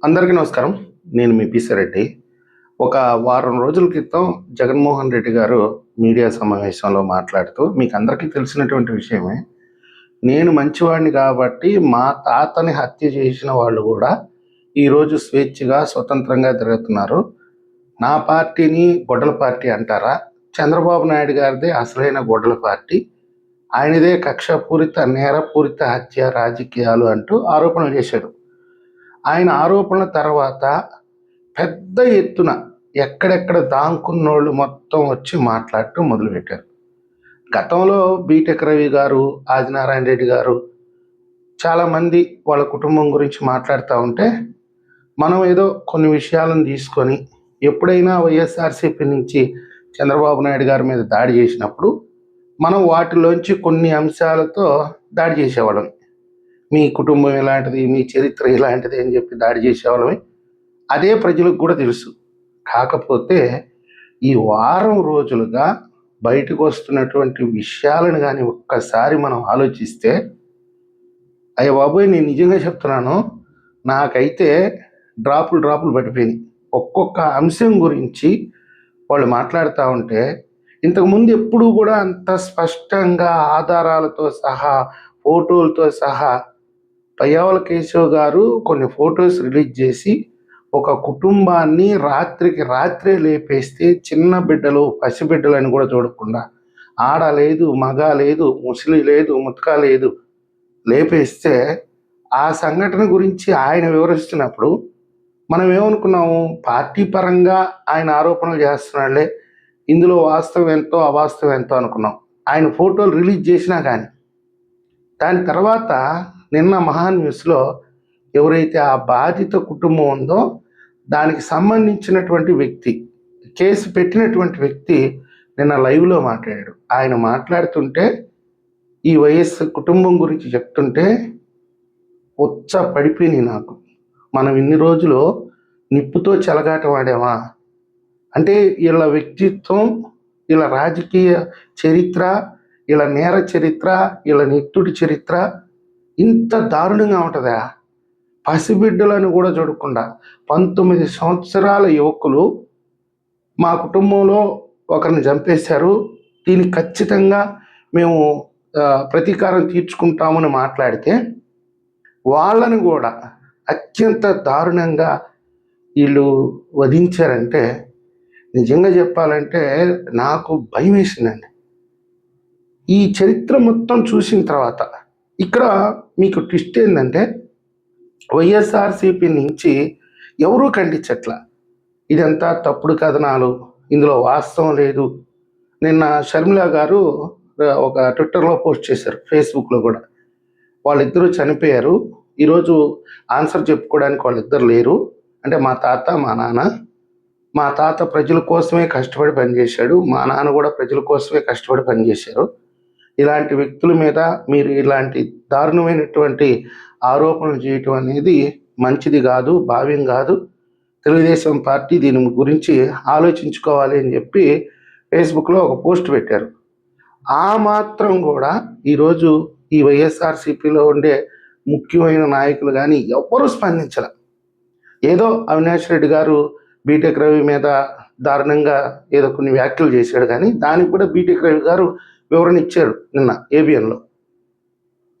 అందరికీ నమస్కారం. నేను మీ పిసిరెడ్డి. ఒక వారం రోజుల క్రితం జగన్మోహన్ రెడ్డి గారు మీడియా సమావేశంలో మాట్లాడుతూ మీకు అందరికీ తెలిసినటువంటి విషయమే. నేను మంచివాడిని కాబట్టి మా తాతని హత్య చేసిన వాళ్ళు కూడా ఈరోజు స్వేచ్ఛగా స్వతంత్రంగా తిరుగుతున్నారు. నా పార్టీని గొడ్డల పార్టీ అంటారా? చంద్రబాబు నాయుడు గారిదే అసలైన గొడ్డల పార్టీ. ఆయనదే కక్షపూరిత నేరపూరిత హత్య రాజకీయాలు అంటూ ఆరోపణలు చేశారు. ఆయన ఆరోపణల తర్వాత పెద్ద ఎత్తున ఎక్కడెక్కడ దాంకున్నోళ్ళు మొత్తం వచ్చి మాట్లాడటం మొదలుపెట్టారు. గతంలో బీటెక్ రవి గారు, ఆదినారాయణ రెడ్డి గారు చాలామంది వాళ్ళ కుటుంబం గురించి మాట్లాడుతూ ఉంటే మనం ఏదో కొన్ని విషయాలను తీసుకొని ఎప్పుడైనా వైఎస్ఆర్సీపీ నుంచి చంద్రబాబు నాయుడు గారి మీద దాడి చేసినప్పుడు మనం వాటిలోంచి కొన్ని అంశాలతో దాడి చేసేవాళ్ళం. మీ కుటుంబం ఇలాంటిది, మీ చరిత్ర ఇలాంటిది అని చెప్పి దాడి చేసేవాళ్ళమే. అదే ప్రజలకు కూడా తెలుసు. కాకపోతే ఈ వారం రోజులుగా బయటకు వస్తున్నటువంటి విషయాలను కానీ ఒక్కసారి మనం ఆలోచిస్తే, అయ్య బాబోయ్, నేను నిజంగా చెప్తున్నాను, నాకైతే డ్రాపులు పడిపోయినాయి. ఒక్కొక్క అంశం గురించి వాళ్ళు మాట్లాడుతూ ఉంటే ఇంతకుముందు ఎప్పుడూ కూడా అంత స్పష్టంగా ఆధారాలతో సహా, ఫోటోలతో సహా పయ్యావుల కేశవ్ గారు కొన్ని ఫొటోస్ రిలీజ్ చేసి ఒక కుటుంబాన్ని రాత్రికి రాత్రే లేపేస్తే, చిన్న బిడ్డలు పసిబిడ్డలు అని కూడా చూడకుండా, ఆడ లేదు, మగ లేదు, ముసలి లేదు, ముతక లేదు, లేపేస్తే ఆ సంఘటన గురించి ఆయన వివరిస్తున్నప్పుడు మనం ఏమనుకున్నాము? పార్టీ పరంగా ఆయన ఆరోపణలు చేస్తున్నాడులే, ఇందులో వాస్తవం ఎంతో అవాస్తవం ఎంతో అనుకున్నాం. ఆయన ఫోటోలు రిలీజ్ చేసినా కానీ దాని తర్వాత నిన్న మహాన్యూస్లో ఎవరైతే ఆ బాధిత కుటుంబం ఉందో దానికి సంబంధించినటువంటి వ్యక్తి, కేసు పెట్టినటువంటి వ్యక్తి నిన్న లైవ్లో మాట్లాడాడు. ఆయన మాట్లాడుతుంటే ఈ వైఎస్ కుటుంబం గురించి చెప్తుంటే ఉచ్చ పడిపోయినాయి నాకు. మనం ఇన్ని రోజులు నిప్పుతో చెలగాటం ఆడామా? అంటే వీళ్ళ వ్యక్తిత్వం, వీళ్ళ రాజకీయ చరిత్ర, వీళ్ళ నేర చరిత్ర, వీళ్ళ నెత్తుడి చరిత్ర ఇంత దారుణంగా ఉంటుందా? పసిబిడ్డలను కూడా చూడకుండా 19 సంవత్సరాల యువకులు మా కుటుంబంలో ఒకరిని చంపేశారు, దీనికి ఖచ్చితంగా మేము ప్రతీకారం తీర్చుకుంటామని మాట్లాడితే వాళ్ళని కూడా అత్యంత దారుణంగా వీళ్ళు వధించారంటే నిజంగా చెప్పాలంటే నాకు భయం వేసిందండి. ఈ చరిత్ర మొత్తం చూసిన తర్వాత ఇక్కడ మీకు ట్విస్ట్ ఏంటంటే, వైఎస్ఆర్సీపీ నుంచి ఎవరూ ఖండించట్ల. ఇదంతా తప్పుడు కథనాలు, ఇందులో వాస్తవం లేదు. నిన్న షర్మిల గారు ఒక ట్విట్టర్లో పోస్ట్ చేశారు, ఫేస్బుక్లో కూడా. వాళ్ళిద్దరూ చనిపోయారు, ఈరోజు ఆన్సర్ చెప్పుకోవడానికి వాళ్ళిద్దరు లేరు. అంటే మా తాత, మా నాన్న. మా తాత ప్రజల కోసమే కష్టపడి పనిచేశాడు, మా నాన్న కూడా ప్రజల కోసమే కష్టపడి పనిచేశారు. ఇలాంటి వ్యక్తుల మీద మీరు ఇలాంటి దారుణమైనటువంటి ఆరోపణలు చేయటం అనేది మంచిది కాదు, భావ్యం కాదు. తెలుగుదేశం పార్టీ దీని గురించి ఆలోచించుకోవాలి అని చెప్పి ఫేస్బుక్లో ఒక పోస్ట్ పెట్టారు. ఆ మాత్రం కూడా ఈరోజు ఈ వైఎస్ఆర్సీపీలో ఉండే ముఖ్యమైన నాయకులు కానీ ఎవ్వరూ స్పందించాల. ఏదో అవినాష్ రెడ్డి గారు బీటెక్ రవి మీద దారుణంగా ఏదో కొన్ని వ్యాఖ్యలు చేశాడు, కానీ దానికి కూడా బీటెక్ రవి గారు వివరణ ఇచ్చారు నిన్న ఏబిఎన్లో.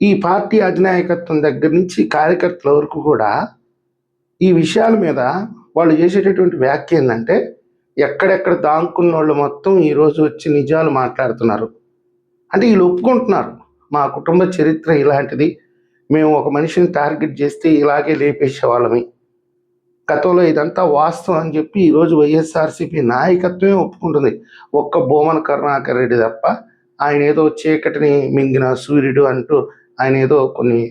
ఈ పార్టీ అధినాయకత్వం దగ్గర నుంచి కార్యకర్తల వరకు కూడా ఈ విషయాల మీద వాళ్ళు చేసేటటువంటి వ్యాఖ్య ఏంటంటే, ఎక్కడెక్కడ దాంకున్న వాళ్ళు మొత్తం ఈరోజు వచ్చి నిజాలు మాట్లాడుతున్నారు. అంటే వీళ్ళు ఒప్పుకుంటున్నారు, మా కుటుంబ చరిత్ర ఇలాంటిది, మేము ఒక మనిషిని టార్గెట్ చేస్తే ఇలాగే లేపేసేవాళ్ళమి, గతంలో ఇదంతా వాస్తవం అని చెప్పి ఈరోజు వైఎస్ఆర్సీపీ నాయకత్వమే ఒప్పుకుంటుంది. ఒక్క భూమన కరుణాకర్ రెడ్డి తప్ప, ఆయన ఏదో చీకటిని మింగిన సూర్యుడు అంటూ ఆయన ఏదో కొన్ని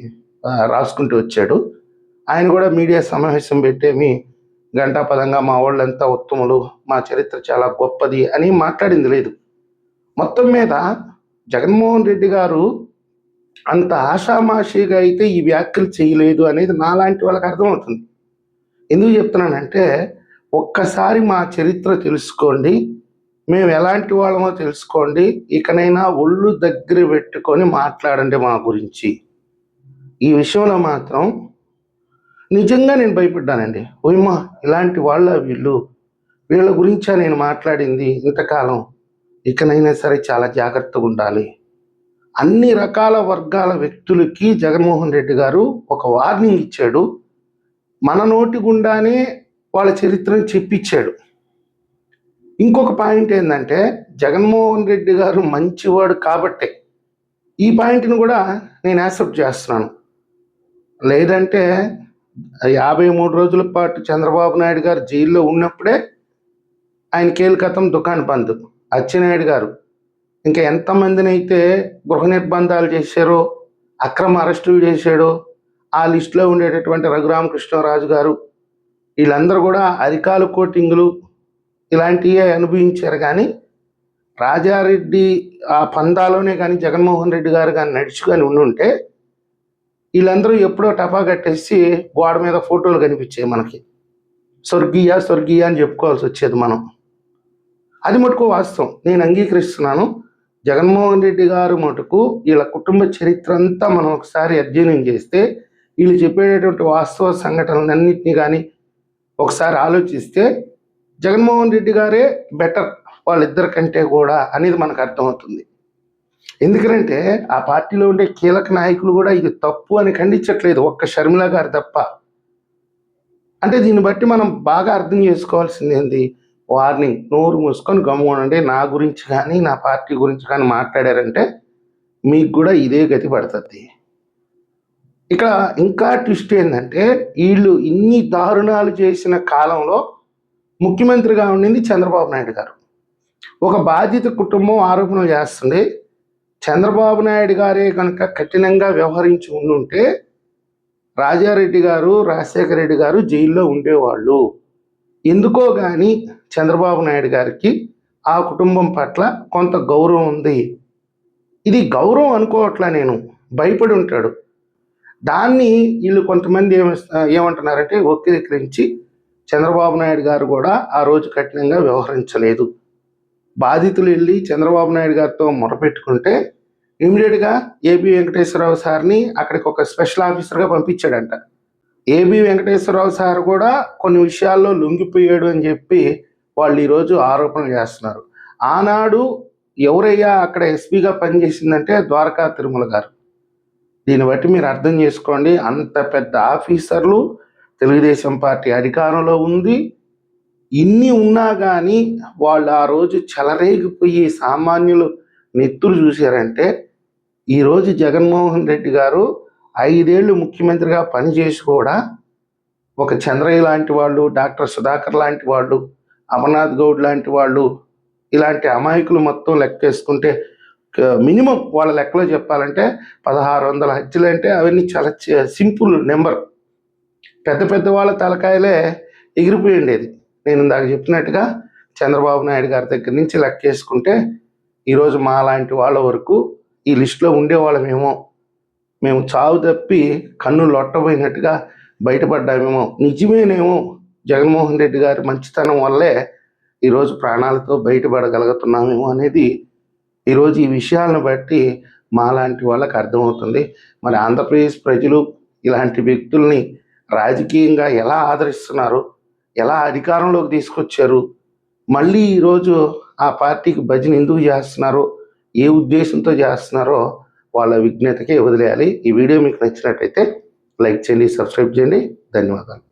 రాసుకుంటూ వచ్చాడు. ఆయన కూడా మీడియా సమావేశం పెట్టేమి గంటాపదంగా మా వాళ్ళంతా ఉత్తములు, మా చరిత్ర చాలా గొప్పది అని మాట్లాడింది లేదు. మొత్తం మీద జగన్మోహన్ రెడ్డి గారు అంత ఆషామాషిగా అయితే ఈ వ్యాఖ్యలు చేయలేదు అనేది నాలాంటి వాళ్ళకి అర్థమవుతుంది. ఎందుకు చెప్తున్నానంటే, ఒక్కసారి మా చరిత్ర తెలుసుకోండి, మేము ఎలాంటి వాళ్ళమో తెలుసుకోండి, ఇకనైనా ఒళ్ళు దగ్గర పెట్టుకొని మాట్లాడండి మా గురించి. ఈ విషయంలో మాత్రం నిజంగా నేను భయపడ్డానండి. ఓయమ్మా! ఇలాంటి వాళ్ళా వీళ్ళు? వీళ్ళ గురించా నేను మాట్లాడింది ఇంతకాలం? ఇకనైనా సరే చాలా జాగ్రత్తగుండాలి. అన్ని రకాల వర్గాల వ్యక్తులకి జగన్మోహన్ రెడ్డి గారు ఒక వార్నింగ్ ఇచ్చాడు. మన నోటి గుండానే వాళ్ళ చరిత్రను చెప్పిచ్చాడు. ఇంకొక పాయింట్ ఏందంటే, జగన్మోహన్ రెడ్డి గారు మంచివాడు కాబట్టే ఈ పాయింట్‌ని కూడా నేను యాక్సెప్ట్ చేస్తున్నాను. లేదంటే 53 రోజుల పాటు చంద్రబాబు నాయుడు గారు జైల్లో ఉన్నప్పుడే ఆయన కేల్కతం దుకాణం బంద్. అచ్చెన్నాయుడు గారు ఇంకా ఎంతమందినైతే గృహ నిర్బంధాలు చేశారో, అక్రమ అరెస్టులు చేశాడో, ఆ లిస్టులో ఉండేటటువంటి రఘురామకృష్ణరాజు గారు వీళ్ళందరూ కూడా అధికార కోటింగులు ఇలాంటివే అనుభవించారు. కానీ రాజారెడ్డి ఆ పందాలోనే కానీ జగన్మోహన్ రెడ్డి గారు కానీ నడుచుకొని ఉండుంటే వీళ్ళందరూ ఎప్పుడో టపా కట్టేసి గోడ మీద ఫోటోలు కనిపించాయి మనకి. స్వర్గీయ స్వర్గీయ అని చెప్పుకోవాల్సి వచ్చేది మనం. అది మటుకు వాస్తవం, నేను అంగీకరిస్తున్నాను. జగన్మోహన్ రెడ్డి గారు మటుకు వీళ్ళ కుటుంబ చరిత్ర అంతా మనం ఒకసారి అధ్యయనం చేస్తే, వీళ్ళు చెప్పేటటువంటి వాస్తవ సంఘటనలన్నింటినీ కానీ ఒకసారి ఆలోచిస్తే జగన్మోహన్ రెడ్డి గారే బెటర్ వాళ్ళిద్దరి కంటే కూడా అనేది మనకు అర్థమవుతుంది. ఎందుకంటే ఆ పార్టీలో ఉండే కీలక నాయకులు కూడా ఇది తప్పు అని ఖండించట్లేదు, ఒక్క షర్మిల గారు తప్ప. అంటే దీన్ని బట్టి మనం బాగా అర్థం చేసుకోవాల్సింది ఏంది? వార్నింగ్, నోరు మూసుకొని గమ్మునండి. నా గురించి కానీ నా పార్టీ గురించి కానీ మాట్లాడారంటే మీకు కూడా ఇదే గతి పడుతుంది. ఇక ఇంకా ట్విస్ట్ ఏంటంటే, వీళ్ళు ఇన్ని దారుణాలు చేసిన కాలంలో ముఖ్యమంత్రిగా ఉండింది చంద్రబాబు నాయుడు గారు. ఒక బాధిత కుటుంబం ఆరోపణలు చేస్తుంది. చంద్రబాబు నాయుడు గారే కనుక కఠినంగా వ్యవహరించి ఉండుంటే రాజారెడ్డి గారు, రాజశేఖర రెడ్డి గారు జైల్లో ఉండేవాళ్ళు. ఎందుకో కానీ చంద్రబాబు నాయుడు గారికి ఆ కుటుంబం పట్ల కొంత గౌరవం ఉంది. ఇది గౌరవం అనుకోవట్లా నేను, భయపడి ఉంటాడు. దాన్ని వీళ్ళు కొంతమంది ఏమంటున్నారంటే వక్రీకరించి చంద్రబాబు నాయుడు గారు కూడా ఆ రోజు కఠినంగా వ్యవహరించలేదు. బాధితులు వెళ్ళి చంద్రబాబు నాయుడు గారితో మొరపెట్టుకుంటే ఇమీడియట్గా ఏబి వెంకటేశ్వరరావు సార్ని అక్కడికి ఒక స్పెషల్ ఆఫీసర్గా పంపించాడంట. ఏబి వెంకటేశ్వరరావు సార్ కూడా కొన్ని విషయాల్లో లొంగిపోయాడు అని చెప్పి వాళ్ళు ఈరోజు ఆరోపణలు చేస్తున్నారు. ఆనాడు ఎవరయ్యా అక్కడ ఎస్పీగా పనిచేసిందంటే ద్వారకా తిరుమల గారు. దీన్ని బట్టి మీరు అర్థం చేసుకోండి, అంత పెద్ద ఆఫీసర్లు, తెలుగుదేశం పార్టీ అధికారంలో ఉంది. ఇన్ని ఉన్నా కానీ వాళ్ళు ఆ రోజు చెలరేగిపోయి సామాన్యులు నెత్తురు చూశారంటే, ఈరోజు జగన్మోహన్ రెడ్డి గారు 5 ఏళ్ళు ముఖ్యమంత్రిగా పనిచేసి కూడా ఒక చంద్రయ్య లాంటి వాళ్ళు, డాక్టర్ సుధాకర్ లాంటి వాళ్ళు, అమర్నాథ్ గౌడ్ లాంటి వాళ్ళు, ఇలాంటి అమాయకులు మొత్తం లెక్కేసుకుంటే మినిమం వాళ్ళ లెక్కలో చెప్పాలంటే 1600 హత్యలు అంటే అవన్నీ చాలా సింపుల్ నెంబర్. పెద్ద పెద్ద వాళ్ళ తలకాయలే ఎగిరిపోయి ఉండేది. నేను ఇందాక చెప్పినట్టుగా చంద్రబాబు నాయుడు గారి దగ్గర నుంచి లెక్కేసుకుంటే ఈరోజు మా లాంటి వాళ్ళ వరకు ఈ లిస్టులో ఉండేవాళ్ళమేమో. మేము చావు తప్పి కన్ను లొట్టబోయినట్టుగా బయటపడ్డామేమో. నిజమేనేమో, జగన్మోహన్ రెడ్డి గారి మంచితనం వల్లే ఈరోజు ప్రాణాలతో బయటపడగలుగుతున్నామేమో అనేది ఈరోజు ఈ విషయాలను బట్టి మాలాంటి వాళ్ళకి అర్థమవుతుంది. మరి ఆంధ్రప్రదేశ్ ప్రజలు ఇలాంటి వ్యక్తుల్ని రాజకీయంగా ఎలా ఆదరిస్తున్నారు, ఎలా అధికారంలోకి తీసుకొచ్చారు, మళ్ళీ ఈరోజు ఆ పార్టీకి భజన ఎందుకు చేస్తున్నారో, ఏ ఉద్దేశంతో చేస్తున్నారో వాళ్ళ విజ్ఞతకే వదిలేయాలి. ఈ వీడియో మీకు నచ్చినట్టయితే లైక్ చేయండి, సబ్స్క్రైబ్ చేయండి. ధన్యవాదాలు.